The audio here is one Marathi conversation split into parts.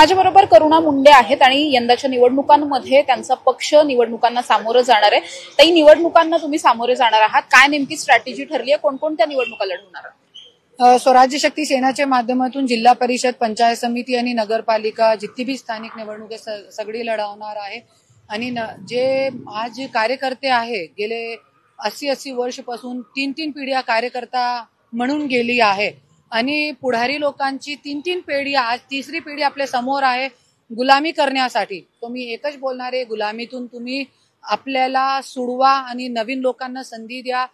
माझ्याबरोबर करुणा मुंडे आहेत आणि यंदाच्या निवडणुकांमध्ये त्यांचा पक्ष निवडणुकांना सामोरं जाणार आहे। ताई, निवडणुकांना तुम्ही सामोरे जाणार आहात, काय नेमकी स्ट्रॅटेजी ठरली आहे, कोणकोणत्या निवडणुका लढवणार आहात? स्वराज्य शक्ती सेनाच्या माध्यमातून जिल्हा परिषद, पंचायत समिती आणि नगरपालिका जितकी भी स्थानिक निवडणूक सगळी लढवणार आहे। आणि जे आज कार्यकर्ते आहे गेले 80 वर्षापासून 3 पिढ्या कार्यकर्ता म्हणून गेली आहे आणि पुढारी लोकांची 3 पिढी, आज 3री पिढी आपल्या समोर आहे गुलामी करण्यासाठी। तो मी एकच बोलणार आहे, गुलामीतून तुम्ही आपल्याला सोडवा आणि नवीन लोकांना संधी द्या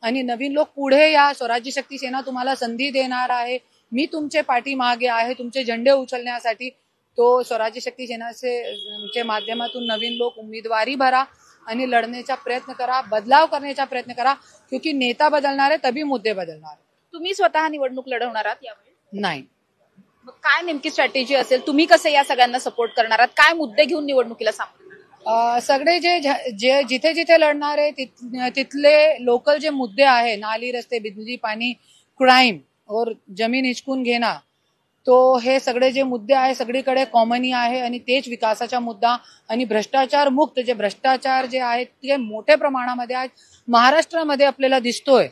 आणि नवीन लोक पुढे या। स्वराज्य शक्ती सेना तुम्हाला संधी देणार आहे, मी तुमचे पाठीमागे आहे तुमचे झेंडे उचलण्यासाठी। तो स्वराज्य शक्ती सेनाचे माध्यमातून नवीन लोक उमेदवारी भरा आणि लढण्याचा प्रयत्न करा, बदलाव करण्याचा प्रयत्न करा, क्योंकि नेता बदलणार आहे तभी मुद्दे बदलणार। तुम्ही स्वतः निवडणूक लढवणार आहात यावेळी? नाही। मग काय नेमकी स्ट्रॅटेजी असेल, तुम्ही कसे या सगळ्यांना सपोर्ट करणार आहात, काय मुद्दे घेऊन निवडणुकीला सामोरे? सगळे जे जिथे जिथे लढणार आहे तिथले लोकल जे मुद्दे आहे, नाली, रस्ते, बिजली, पाणी, क्राइम और जमीन हिसकून घेणं, तो हे सगळे जे मुद्दे आहे सगळीकडे कॉमन आहे आणि तेच विकासाचा मुद्दा आणि भ्रष्टाचार मुक्त जे भ्रष्टाचार जे आहे ते मोठ्या प्रमाणामध्ये आज महाराष्ट्रामध्ये आपल्याला दिसतोय।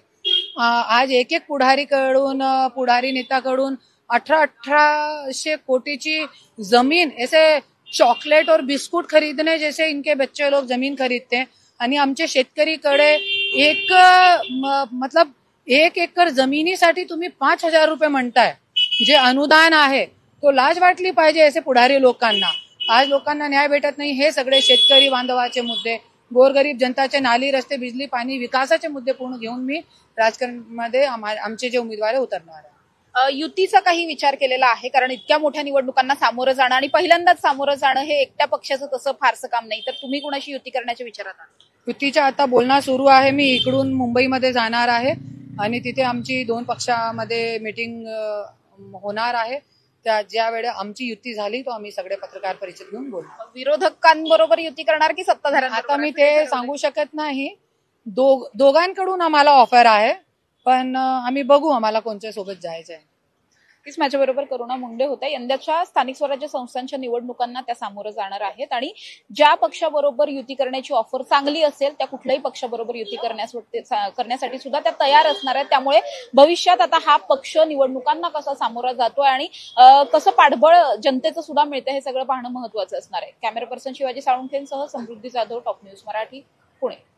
आज एक पुढारी नेत्याकडून 1800 कोटीची जमीन ऐसे चॉकलेट और बिस्कुट खरीदने जैसे इनके बच्चे लोग जमीन खरीदते हैं आणि आमचे शेतकरीकडे मतलब 1 एकर जमिनीसाठी तुम्ही 5000 रुपये म्हणताय, जे अनुदान आहे तो लाज वाटली पाहिजे ऐसे पुढारी लोकांना। आज लोकांना न्याय भेटत नाही, हे सगळे शेतकरी बांधवाचे मुद्दे, गोरगरीब जनताचे नाली, रस्ते, बिजली, पाणी, विकासाचे मुद्दे पूर्ण घेऊन मी राजकारणामध्ये आमचे जे उमेदवार उतरणार आहे। युतीचा काही विचार केलेला आहे? कारण इतक्या मोठ्या निवडणुकांना सामोरं जाणं आणि पहिल्यांदाच सामोरं जाणं हे एकट्या पक्षाचं तसं फारसं काम नाही, तर तुम्ही कुणाशी युती करण्याच्या विचारात आहात? युतीच्या आता बोलणं सुरू आहे, मी इकडून मुंबईमध्ये जाणार आहे आणि तिथे आमची 2 पक्षामध्ये मीटिंग होणार आहे। ज्या वेळेला आमची युती झाली तो आम्ही सगळे पत्रकार परिषद घेऊन बोलू। विरोधकांबरोबर युती करणार की सत्ताधाऱ्यांबरोबर? आता मी ते सांगू शकत नाही, दोघांकडून आम्हाला ऑफर आहे, पण आम्ही बघू आम्हाला कोणत्या सोबत जायचं आहे। तीच माझ्याबरोबर करुणा मुंडे होत्या। यंदाच्या स्थानिक स्वराज्य संस्थांच्या निवडणुकांना त्या सामोरं जाणार आहेत आणि ज्या पक्षाबरोबर युती करण्याची ऑफर चांगली असेल त्या कुठल्याही पक्षाबरोबर युती करण्यासाठी सुद्धा त्या तयार असणार आहेत। त्यामुळे भविष्यात आता हा पक्ष निवडणुकांना कसा सामोरा जातोय आणि कसं पाठबळ जनतेचं सुद्धा मिळतं हे सगळं पाहणं महत्वाचं असणार आहे। कॅमेरा पर्सन शिवाजी साळुंखेंसह समृद्धी जाधव, टॉप न्यूज मराठी, पुणे।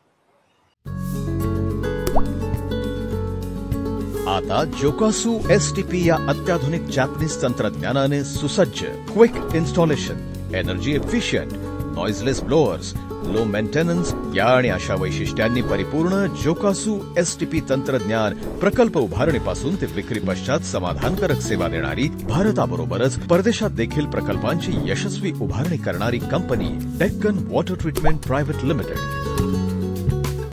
आता जोकासु STP या अत्याधुनिक जॅपनीज तंत्रज्ञानाने सुसज्ज, quick installation, energy efficient, noiseless blowers, low maintenance या आणि अशा वैशिष्ट्यांनी परिपूर्ण जोकासु STP तंत्रज्ञान प्रकल्प उभारणीपासून ते विक्री पश्चात समाधानकारक सेवा देणारी, भारताबरोबरच परदेशात देखील प्रकल्पांची यशस्वी उभारणी करणारी company Deccan water treatment private limited.